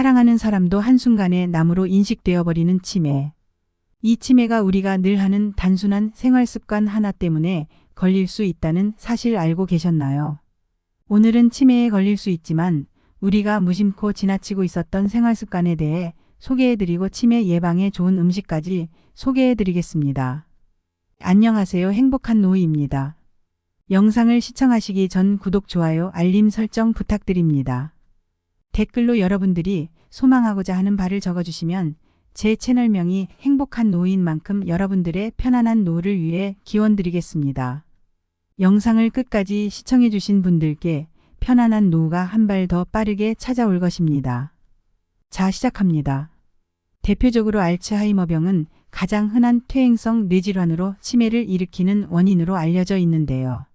사랑하는 사람도 한순간에 남으로 인식되어 버리는 치매. 이 치매가 우리가 늘 하는 단순한 생활 습관 하나 때문에 걸릴 수 있다는 사실 알고 계셨나요? 오늘은 치매에 걸릴 수 있지만 우리가 무심코 지나치고 있었던 생활 습관에 대해 소개해드리고 치매 예방에 좋은 음식까지 소개해드리겠습니다. 안녕하세요. 행복한 노이입니다. 영상을 시청하시기 전 구독, 좋아요, 알림 설정 부탁드립니다. 댓글로 여러분들이 소망하고자 하는 바를 적어주시면 제 채널명이 행복한 노인 만큼 여러분들의 편안한 노후를 위해 기원드리겠습니다. 영상을 끝까지 시청해주신 분들께 편안한 노후가 한 발 더 빠르게 찾아올 것입니다. 자, 시작합니다. 대표적으로 알츠하이머병은 가장 흔한 퇴행성 뇌질환으로 치매를 일으키는 원인으로 알려져 있는데요.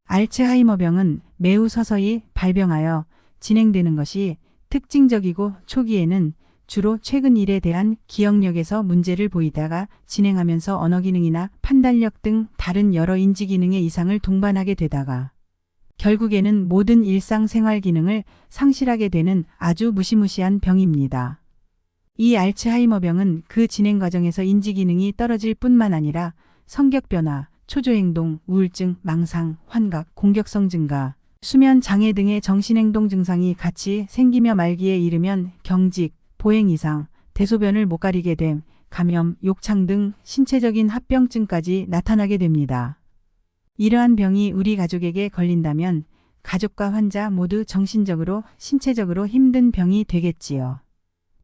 알츠하이머병은 매우 서서히 발병하여 진행되는 것이 특징적이고 초기에는 주로 최근 일에 대한 기억력에서 문제를 보이다가 진행하면서 언어 기능이나 판단력 등 다른 여러 인지 기능의 이상을 동반하게 되다가 결국에는 모든 일상생활 기능을 상실하게 되는 아주 무시무시한 병입니다. 이 알츠하이머병은 그 진행 과정에서 인지 기능이 떨어질 뿐만 아니라 성격 변화, 초조행동, 우울증, 망상, 환각, 공격성 증가, 수면 장애 등의 정신행동 증상이 같이 생기며 말기에 이르면 경직, 보행 이상, 대소변을 못 가리게 됨, 감염, 욕창 등 신체적인 합병증까지 나타나게 됩니다. 이러한 병이 우리 가족에게 걸린다면 가족과 환자 모두 정신적으로, 신체적으로 힘든 병이 되겠지요.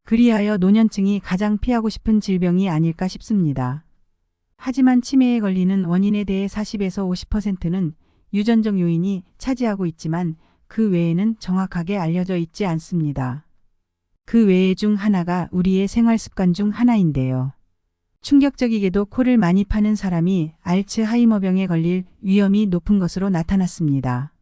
그리하여 노년층이 가장 피하고 싶은 질병이 아닐까 싶습니다. 하지만 치매에 걸리는 원인에 대해 40에서 50%는 유전적 요인이 차지하고 있지만 그 외에는 정확하게 알려져 있지 않습니다. 그 외에 중 하나가 우리의 생활 습관 중 하나인데요. 충격적이게도 코를 많이 파는 사람이 알츠하이머병에 걸릴 위험이 높은 것으로 나타났습니다.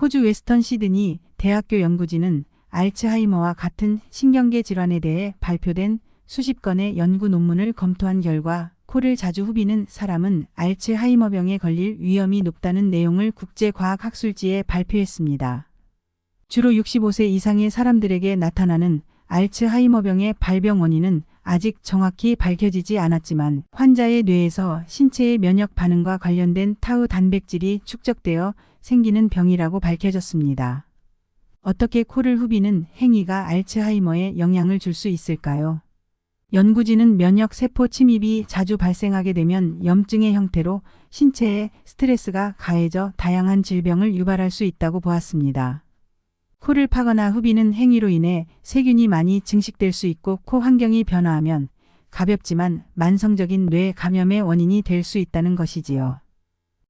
호주 웨스턴 시드니 대학교 연구진은 알츠하이머와 같은 신경계 질환에 대해 발표된 수십 건의 연구 논문을 검토한 결과 코를 자주 후비는 사람은 알츠하이머병에 걸릴 위험이 높다는 내용을 국제과학학술지에 발표했습니다. 주로 65세 이상의 사람들에게 나타나는 알츠하이머병의 발병 원인은 아직 정확히 밝혀지지 않았지만 환자의 뇌에서 신체의 면역 반응과 관련된 타우 단백질이 축적되어 생기는 병이라고 밝혀졌습니다. 어떻게 코를 후비는 행위가 알츠하이머에 영향을 줄 수 있을까요? 연구진은 면역세포 침입이 자주 발생하게 되면 염증의 형태로 신체에 스트레스가 가해져 다양한 질병을 유발할 수 있다고 보았습니다. 코를 파거나 후비는 행위로 인해 세균이 많이 증식될 수 있고 코 환경이 변화하면 가볍지만 만성적인 뇌 감염의 원인이 될 수 있다는 것이지요.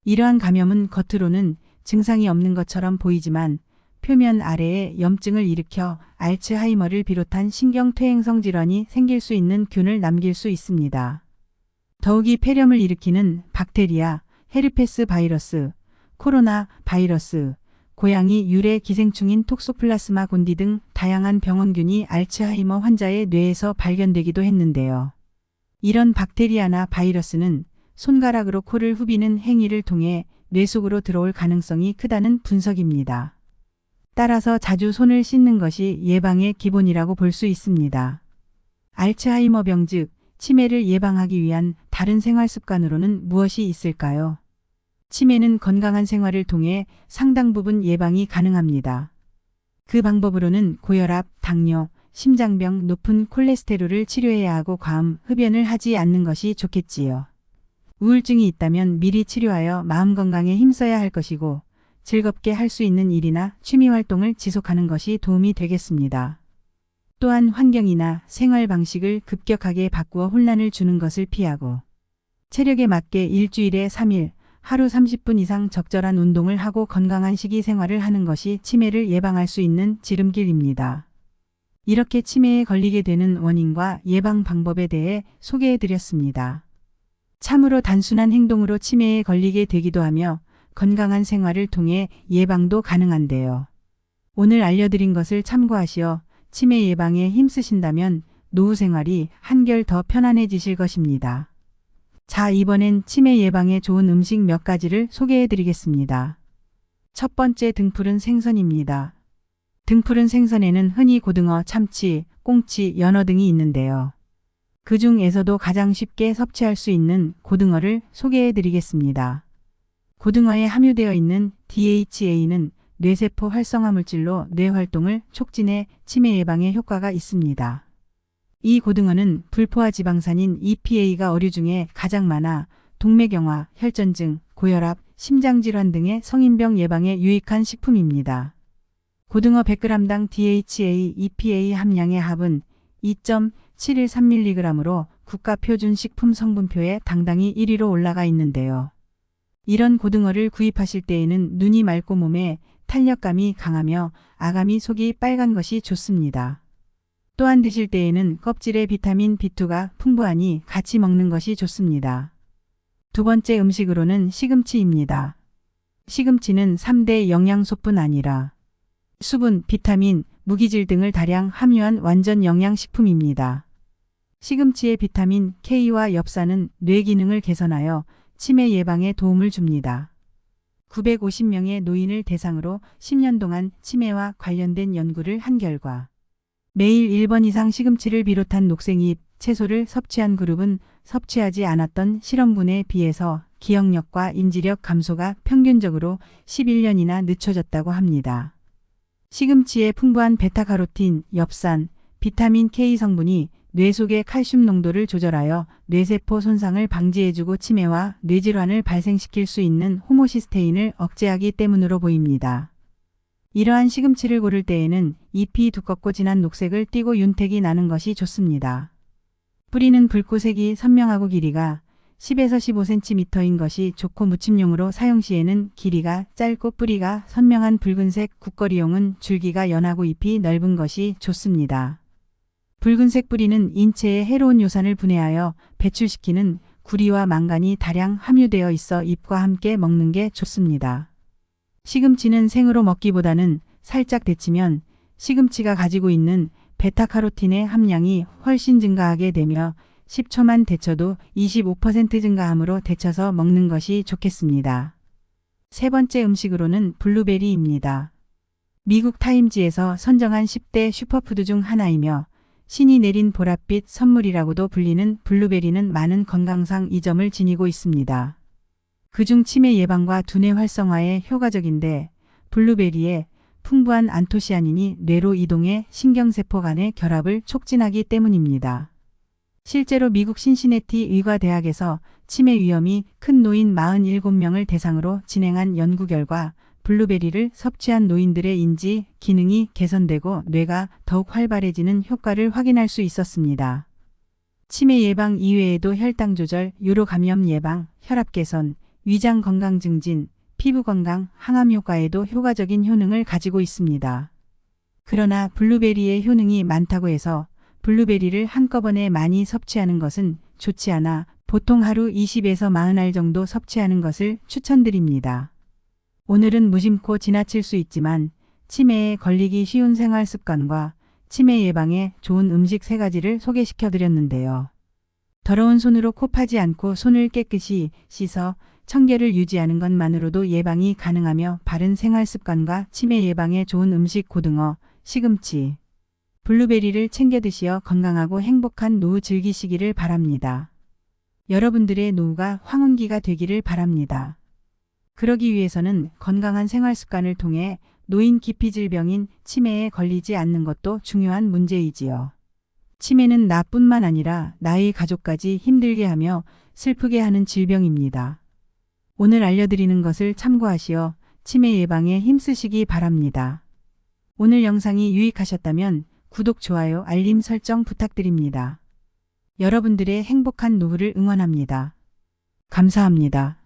이러한 감염은 겉으로는 증상이 없는 것처럼 보이지만 표면 아래에 염증을 일으켜 알츠하이머를 비롯한 신경퇴행성 질환이 생길 수 있는 균을 남길 수 있습니다. 더욱이 폐렴을 일으키는 박테리아, 헤르페스 바이러스, 코로나 바이러스, 고양이 유래 기생충인 톡소플라스마 곤디 등 다양한 병원균이 알츠하이머 환자의 뇌에서 발견되기도 했는데요. 이런 박테리아나 바이러스는 손가락으로 코를 후비는 행위를 통해 뇌 속으로 들어올 가능성이 크다는 분석입니다. 따라서 자주 손을 씻는 것이 예방의 기본이라고 볼 수 있습니다. 알츠하이머병 즉 치매를 예방하기 위한 다른 생활 습관으로는 무엇이 있을까요? 치매는 건강한 생활을 통해 상당 부분 예방이 가능합니다. 그 방법으로는 고혈압, 당뇨, 심장병, 높은 콜레스테롤을 치료해야 하고 과음, 흡연을 하지 않는 것이 좋겠지요. 우울증이 있다면 미리 치료하여 마음 건강에 힘써야 할 것이고 즐겁게 할 수 있는 일이나 취미 활동을 지속하는 것이 도움이 되겠습니다. 또한 환경이나 생활 방식을 급격하게 바꾸어 혼란을 주는 것을 피하고 체력에 맞게 일주일에 3일, 하루 30분 이상 적절한 운동을 하고 건강한 식이 생활을 하는 것이 치매를 예방할 수 있는 지름길입니다. 이렇게 치매에 걸리게 되는 원인과 예방 방법에 대해 소개해드렸습니다. 참으로 단순한 행동으로 치매에 걸리게 되기도 하며 건강한 생활을 통해 예방도 가능한데요. 오늘 알려드린 것을 참고하시어 치매 예방에 힘쓰신다면 노후 생활이 한결 더 편안해지실 것입니다. 자, 이번엔 치매 예방에 좋은 음식 몇 가지를 소개해 드리겠습니다. 첫 번째 등푸른 생선입니다. 등푸른 생선에는 흔히 고등어, 참치, 꽁치, 연어 등이 있는데요. 그 중에서도 가장 쉽게 섭취할 수 있는 고등어를 소개해 드리겠습니다. 고등어에 함유되어 있는 DHA는 뇌세포 활성화 물질로 뇌 활동을 촉진해 치매 예방에 효과가 있습니다. 이 고등어는 불포화 지방산인 EPA가 어류 중에 가장 많아 동맥경화, 혈전증, 고혈압, 심장질환 등의 성인병 예방에 유익한 식품입니다. 고등어 100g당 DHA, EPA 함량의 합은 2.713mg으로 국가표준식품 성분표에 당당히 1위로 올라가 있는데요. 이런 고등어를 구입하실 때에는 눈이 맑고 몸에 탄력감이 강하며 아가미 속이 빨간 것이 좋습니다. 또한 드실 때에는 껍질에 비타민 B2가 풍부하니 같이 먹는 것이 좋습니다. 두 번째 음식으로는 시금치입니다. 시금치는 3대 영양소뿐 아니라 수분, 비타민, 무기질 등을 다량 함유한 완전 영양식품입니다. 시금치의 비타민 K와 엽산은 뇌 기능을 개선하여 치매 예방에 도움을 줍니다. 950명의 노인을 대상으로 10년 동안 치매와 관련된 연구를 한 결과 매일 1번 이상 시금치를 비롯한 녹색잎, 채소를 섭취한 그룹은 섭취하지 않았던 실험군에 비해서 기억력과 인지력 감소가 평균적으로 11년이나 늦춰졌다고 합니다. 시금치의 풍부한 베타카로틴, 엽산, 비타민 K 성분이 뇌 속의 칼슘 농도를 조절하여 뇌세포 손상을 방지해주고 치매와 뇌질환을 발생시킬 수 있는 호모시스테인을 억제하기 때문으로 보입니다. 이러한 시금치를 고를 때에는 잎이 두껍고 진한 녹색을 띠고 윤택이 나는 것이 좋습니다. 뿌리는 붉고 색이 선명하고 길이가 10에서 15cm인 것이 좋고 무침용으로 사용 시에는 길이가 짧고 뿌리가 선명한 붉은색 국거리용은 줄기가 연하고 잎이 넓은 것이 좋습니다. 붉은색 뿌리는 인체에 해로운 요산을 분해하여 배출시키는 구리와 망간이 다량 함유되어 있어 잎과 함께 먹는 게 좋습니다. 시금치는 생으로 먹기보다는 살짝 데치면 시금치가 가지고 있는 베타카로틴의 함량이 훨씬 증가하게 되며 10초만 데쳐도 25% 증가함으로 데쳐서 먹는 것이 좋겠습니다. 세 번째 음식으로는 블루베리입니다. 미국 타임지에서 선정한 10대 슈퍼푸드 중 하나이며 신이 내린 보랏빛 선물이라고도 불리는 블루베리는 많은 건강상 이점을 지니고 있습니다. 그중 치매 예방과 두뇌 활성화에 효과적인데 블루베리에 풍부한 안토시아닌이 뇌로 이동해 신경세포 간의 결합을 촉진하기 때문입니다. 실제로 미국 신시내티 의과대학에서 치매 위험이 큰 노인 47명을 대상으로 진행한 연구 결과 블루베리를 섭취한 노인들의 인지 기능이 개선되고 뇌가 더욱 활발해지는 효과를 확인할 수 있었습니다. 치매 예방 이외에도 혈당 조절, 요로 감염 예방, 혈압 개선, 위장 건강 증진, 피부 건강, 항암 효과에도 효과적인 효능을 가지고 있습니다. 그러나 블루베리의 효능이 많다고 해서 블루베리를 한꺼번에 많이 섭취하는 것은 좋지 않아 보통 하루 20에서 40알 정도 섭취하는 것을 추천드립니다. 오늘은 무심코 지나칠 수 있지만 치매에 걸리기 쉬운 생활 습관과 치매 예방에 좋은 음식 3가지를 소개시켜 드렸는데요. 더러운 손으로 코 파지 않고 손을 깨끗이 씻어 청결을 유지하는 것만으로도 예방이 가능하며 바른 생활 습관과 치매 예방에 좋은 음식 고등어, 시금치, 블루베리를 챙겨 드시어 건강하고 행복한 노후 즐기시기를 바랍니다. 여러분들의 노후가 황혼기가 되기를 바랍니다. 그러기 위해서는 건강한 생활 습관을 통해 노인 기피 질병인 치매에 걸리지 않는 것도 중요한 문제이지요. 치매는 나뿐만 아니라 나의 가족까지 힘들게 하며 슬프게 하는 질병입니다. 오늘 알려드리는 것을 참고하시어 치매 예방에 힘쓰시기 바랍니다. 오늘 영상이 유익하셨다면 구독, 좋아요, 알림 설정 부탁드립니다. 여러분들의 행복한 노후를 응원합니다. 감사합니다.